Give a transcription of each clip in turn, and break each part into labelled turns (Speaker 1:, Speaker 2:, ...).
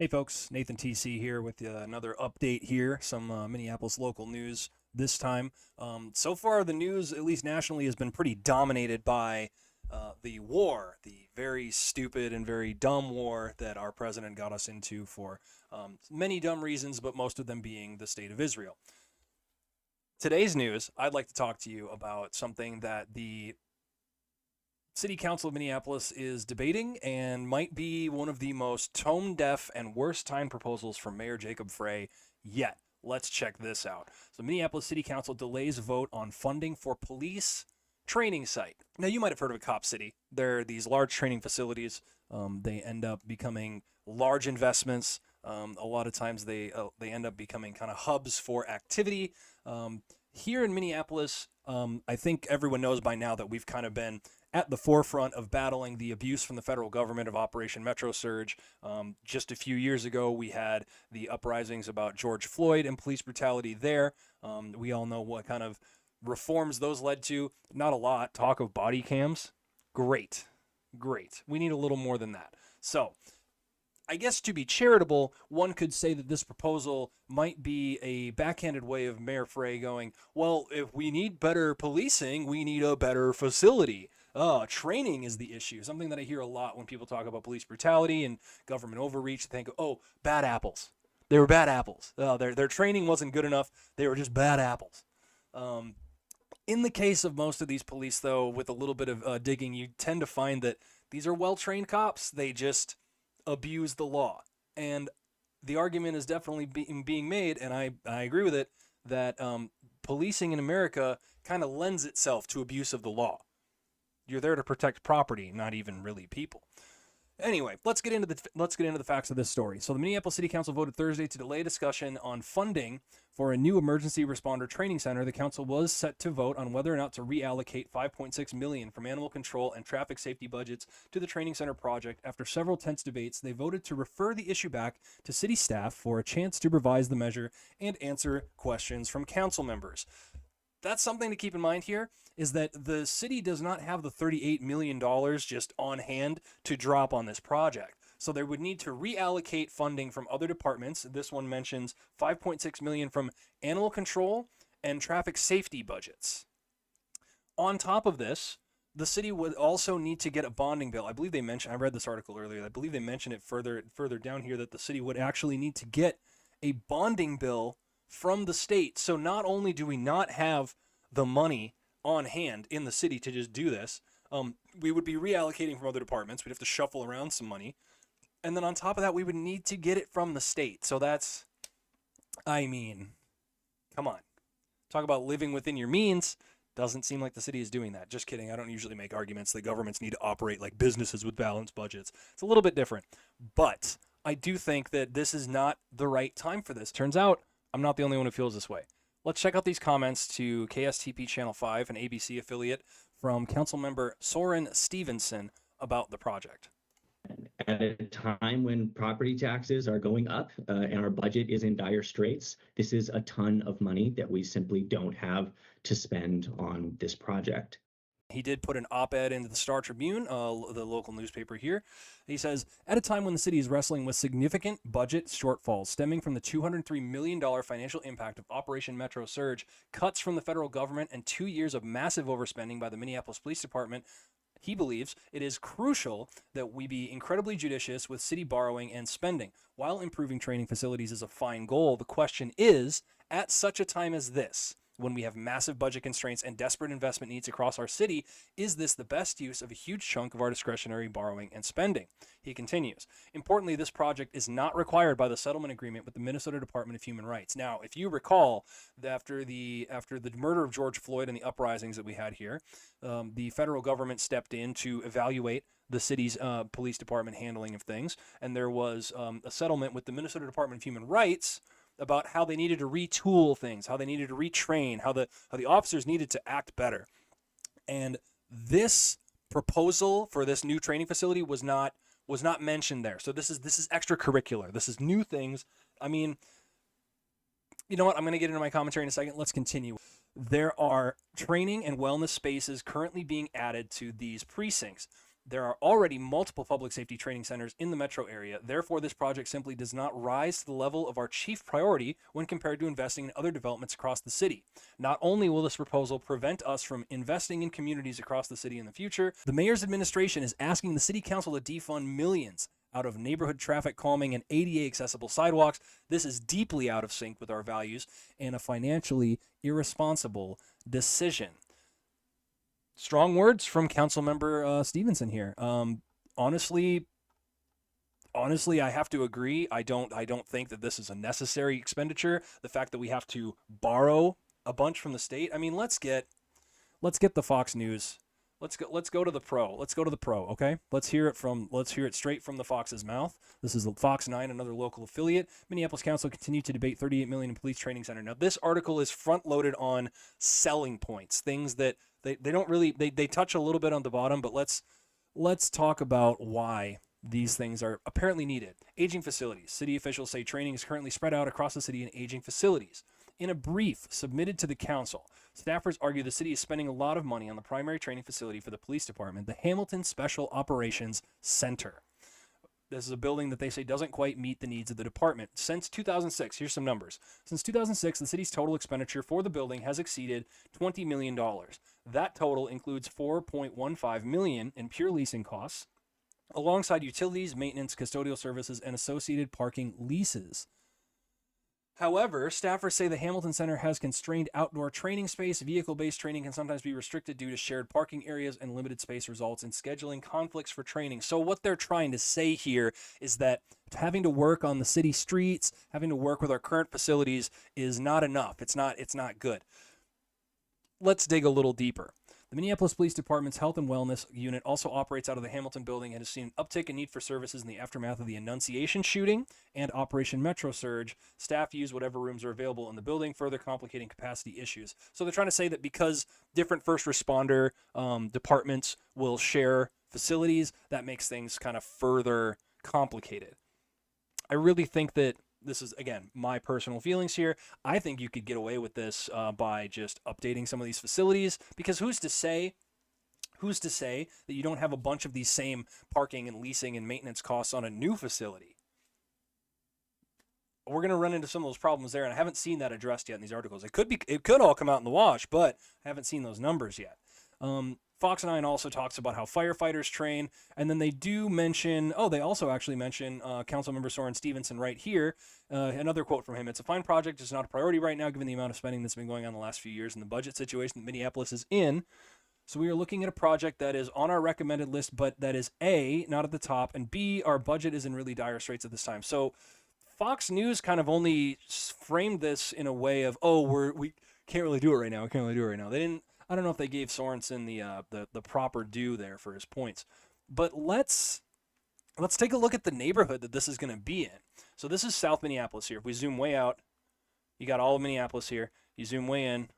Speaker 1: Hey folks, Nathan TC here with another update here, some Minneapolis local news this time. So far, the news, at least nationally, has been pretty dominated by the war, the very stupid and very dumb war that our president got us into for many dumb reasons, but most of them being the state of Israel. Today's news, I'd like to talk to you about something that the City Council of Minneapolis is debating and might be one of the most tone deaf and worst timed proposals from Mayor Jacob Frey yet. Let's check this out. So, Minneapolis City Council delays vote on funding for police training site. Now, you might have heard of a cop city. They're these large training facilities. They end up becoming large investments. A lot of times they end up becoming kind of hubs for activity. Here in Minneapolis, I think everyone knows by now that we've kind of been at the forefront of battling the abuse from the federal government of Operation Metro Surge. Just a few years ago, we had the uprisings about George Floyd and police brutality there. We all know what kind of reforms those led to. Not a lot. Talk of body cams. Great. Great. We need a little more than that. So, I guess to be charitable, one could say that this proposal might be a backhanded way of Mayor Frey going, well, if we need better policing, we need a better facility. Training is the issue. Something that I hear a lot when people talk about police brutality and government overreach. They think, oh, bad apples. They were bad apples. Their training wasn't good enough. They were just bad apples. In the case of most of these police, though, with a little bit of digging, you tend to find that these are well-trained cops. They just abuse the law. And the argument is definitely being made, and I agree with it, that policing in America kind of lends itself to abuse of the law. You're there to protect property, not even really people. Anyway, let's get into the facts of this story. So the Minneapolis City Council voted Thursday to delay discussion on funding for a new emergency responder training center. The council was set to vote on whether or not to reallocate $5.6 million from animal control and traffic safety budgets to the training center project. After several tense debates, they voted to refer the issue back to city staff for a chance to revise the measure and answer questions from council members. That's something to keep in mind here, is that the city does not have the $38 million just on hand to drop on this project. So they would need to reallocate funding from other departments. This one mentions $5.6 million from animal control and traffic safety budgets. On top of this, the city would also need to get a bonding bill. I believe they mentioned, I read this article earlier, I believe they mentioned it further down here, that the city would actually need to get a bonding bill from the state. So not only do we not have the money on hand in the city to just do this, we would be reallocating from other departments. We'd have to shuffle around some money. And then on top of that, we would need to get it from the state. So that's, I mean, come on. Talk about living within your means. Doesn't seem like the city is doing that. Just kidding. I don't usually make arguments that governments need to operate like businesses with balanced budgets. It's a little bit different. But I do think that this is not the right time for this. Turns out I'm not the only one who feels this way. Let's check out these comments to KSTP Channel 5, an ABC affiliate, from Councilmember Soren Stevenson about the project.
Speaker 2: At a time when property taxes are going up and our budget is in dire straits, this is a ton of money that we simply don't have to spend on this project.
Speaker 1: He did put an op-ed into the Star Tribune, the local newspaper here. He says, at a time when the city is wrestling with significant budget shortfalls stemming from the $203 million financial impact of Operation Metro Surge, cuts from the federal government, and 2 years of massive overspending by the Minneapolis Police Department, he believes it is crucial that we be incredibly judicious with city borrowing and spending. While improving training facilities is a fine goal, the question is, at such a time as this, when we have massive budget constraints and desperate investment needs across our city, is this the best use of a huge chunk of our discretionary borrowing and spending? He continues, importantly, this project is not required by the settlement agreement with the Minnesota Department of Human Rights. Now, if you recall, after the murder of George Floyd and the uprisings that we had here, the federal government stepped in to evaluate the city's police department handling of things, and there was a settlement with the Minnesota Department of Human Rights about how they needed to retool things, how they needed to retrain, how the officers needed to act better. And this proposal for this new training facility was not mentioned there. So this is extracurricular. This is new things. I mean, you know what? I'm going to get into my commentary in a second. Let's continue. There are training and wellness spaces currently being added to these precincts. There are already multiple public safety training centers in the metro area. Therefore, this project simply does not rise to the level of our chief priority when compared to investing in other developments across the city. Not only will this proposal prevent us from investing in communities across the city in the future, the mayor's administration is asking the city council to defund millions out of neighborhood traffic calming and ADA accessible sidewalks. This is deeply out of sync with our values and a financially irresponsible decision. Strong words from Councilmember Stevenson here. Honestly, I have to agree. I don't think that this is a necessary expenditure. The fact that we have to borrow a bunch from the state. I mean, let's get the Fox News. Let's go to the pro. Let's go to the pro, okay? Let's hear it straight from the Fox's mouth. This is Fox 9, another local affiliate. Minneapolis Council continued to debate $38 million in police training center. Now, this article is front-loaded on selling points, things that they don't really they touch a little bit on the bottom, but let's talk about why these things are apparently needed. Aging facilities. City officials say training is currently spread out across the city in aging facilities. In a brief submitted to the council, staffers argue the city is spending a lot of money on the primary training facility for the police department, the Hamilton Special Operations Center. This is a building that they say doesn't quite meet the needs of the department. Since 2006, here's some numbers. Since 2006, the city's total expenditure for the building has exceeded $20 million. That total includes $4.15 million in pure leasing costs, alongside utilities, maintenance, custodial services, and associated parking leases. However, staffers say the Hamilton Center has constrained outdoor training space. Vehicle-based training can sometimes be restricted due to shared parking areas, and limited space results in scheduling conflicts for training. So what they're trying to say here is that having to work on the city streets, having to work with our current facilities is not enough. It's not good. Let's dig a little deeper. The Minneapolis Police Department's Health and Wellness Unit also operates out of the Hamilton building and has seen an uptick in need for services in the aftermath of the Annunciation shooting and Operation Metro Surge. Staff use whatever rooms are available in the building, further complicating capacity issues. So they're trying to say that because different first responder departments will share facilities, that makes things kind of further complicated. I really think that this is, again, my personal feelings here. I think you could get away with this by just updating some of these facilities, because who's to say that you don't have a bunch of these same parking and leasing and maintenance costs on a new facility? We're going to run into some of those problems there, and I haven't seen that addressed yet in these articles. It could all come out in the wash, but I haven't seen those numbers yet. Fox 9 also talks about how firefighters train, and then they do mention, they also actually mention Councilmember Soren Stevenson right here. Another quote from him: "It's a fine project. It's not a priority right now, given the amount of spending that's been going on the last few years and the budget situation that Minneapolis is in. So we are looking at a project that is on our recommended list, but that is A, not at the top, and B, our budget is in really dire straits at this time." So Fox News kind of only framed this in a way of, we can't really do it right now. We can't really do it right now. They didn't. I don't know if they gave Sorensen the proper due there for his points, but let's take a look at the neighborhood that this is going to be in. So this is South Minneapolis here. If we zoom way out, you got all of Minneapolis here. You zoom way in.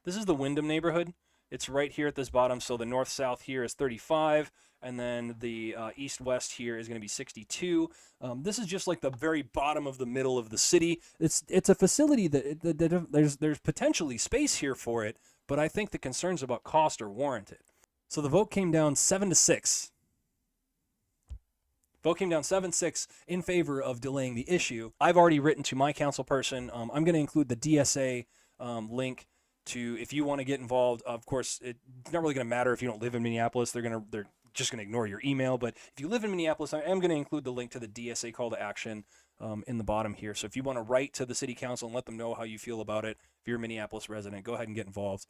Speaker 1: This is the Wyndham neighborhood. It's right here at this bottom. So the north-south here is 35, and then the east-west here is going to be 62. This is just like the very bottom of the middle of the city. It's a facility that there's potentially space here for it, but I think the concerns about cost are warranted. So the vote came down 7-6. Vote came down 7-6 in favor of delaying the issue. I've already written to my council person. I'm going to include the DSA link to, if you want to get involved. Of course, it's not really going to matter if you don't live in Minneapolis. They're just going to ignore your email. But if you live in Minneapolis, I am going to include the link to the DSA call to action in the bottom here. So if you want to write to the city council and let them know how you feel about it, if you're a Minneapolis resident, go ahead and get involved.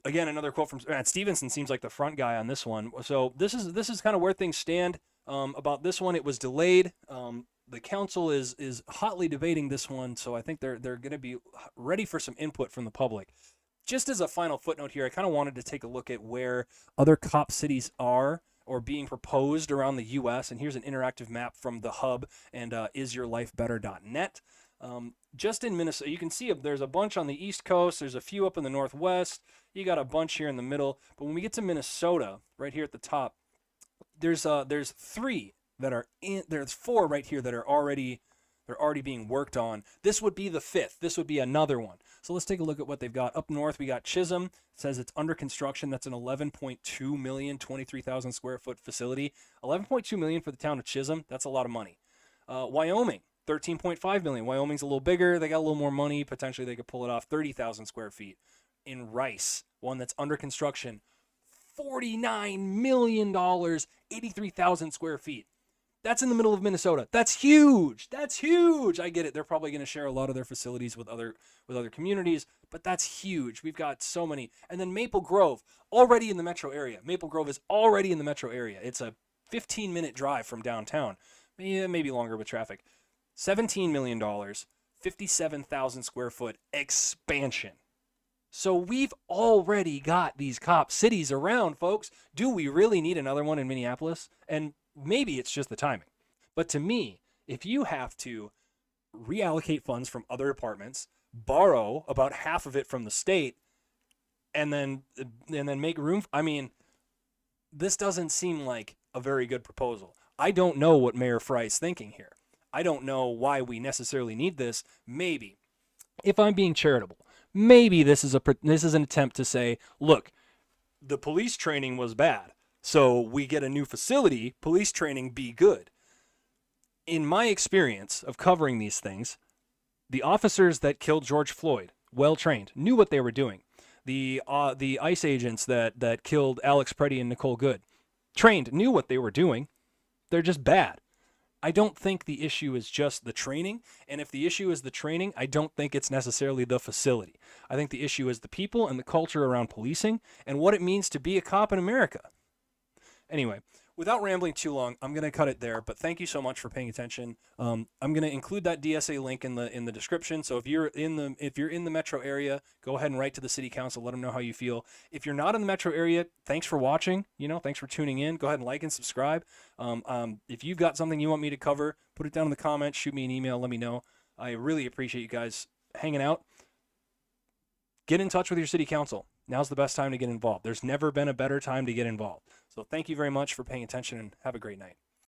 Speaker 1: Again, another quote from Matt Stevenson seems like the front guy on this one. So this is kind of where things stand about this one. It was delayed. The council is hotly debating this one, so I think they're going to be ready for some input from the public. Just as a final footnote here, I kind of wanted to take a look at where other COP cities are or being proposed around the U.S. And here's an interactive map from the Hub and isyurlifebetter.net. Just in Minnesota, you can see there's a bunch on the East Coast. There's a few up in the Northwest. You got a bunch here in the middle. But when we get to Minnesota, right here at the top, there's 3 that are in. There's 4 right here that are already They're already being worked on. This would be the 5th. This would be another one. So let's take a look at what they've got. Up north, we got Chisholm. It says it's under construction. That's an 11.2 million, 23,000 square foot facility. 11.2 million for the town of Chisholm. That's a lot of money. Wyoming, 13.5 million. Wyoming's a little bigger. They got a little more money. Potentially they could pull it off. 30,000 square feet. In Rice, one that's under construction, $49 million, 83,000 square feet. That's in the middle of Minnesota. That's huge. That's huge. I get it. They're probably going to share a lot of their facilities with other communities, but that's huge. We've got so many. And then Maple Grove, already in the metro area. Maple Grove is already in the metro area. It's a 15-minute drive from downtown. Maybe longer with traffic. $17 million, 57,000 square foot expansion. So we've already got these cop cities around, folks. Do we really need another one in Minneapolis? And maybe it's just the timing. But to me, if you have to reallocate funds from other departments, borrow about half of it from the state, and then make room, I mean, this doesn't seem like a very good proposal. I don't know what Mayor Frey's thinking here. I don't know why we necessarily need this. Maybe, if I'm being charitable, maybe this is an attempt to say, look, the police training was bad, so we get a new facility, police training be good. In my experience of covering these things, the officers that killed George Floyd, well trained, knew what they were doing. The ICE agents that killed Alex Preddy and Nicole Good, trained, knew what they were doing. They're just bad. I don't think the issue is just the training, and if the issue is the training, I don't think it's necessarily the facility. I think the issue is the people and the culture around policing and what it means to be a cop in America. Anyway, without rambling too long, I'm going to cut it there, but thank you so much for paying attention. I'm going to include that DSA link in the description. So if you're in the metro area, go ahead and write to the city council, let them know how you feel. If you're not in the metro area, thanks for watching, thanks for tuning in. Go ahead and like and subscribe. If you've got something you want me to cover, put it down in the comments, shoot me an email, let me know. I really appreciate you guys hanging out. Get in touch with your city council. Now's the best time to get involved. There's never been a better time to get involved. So thank you very much for paying attention and have a great night.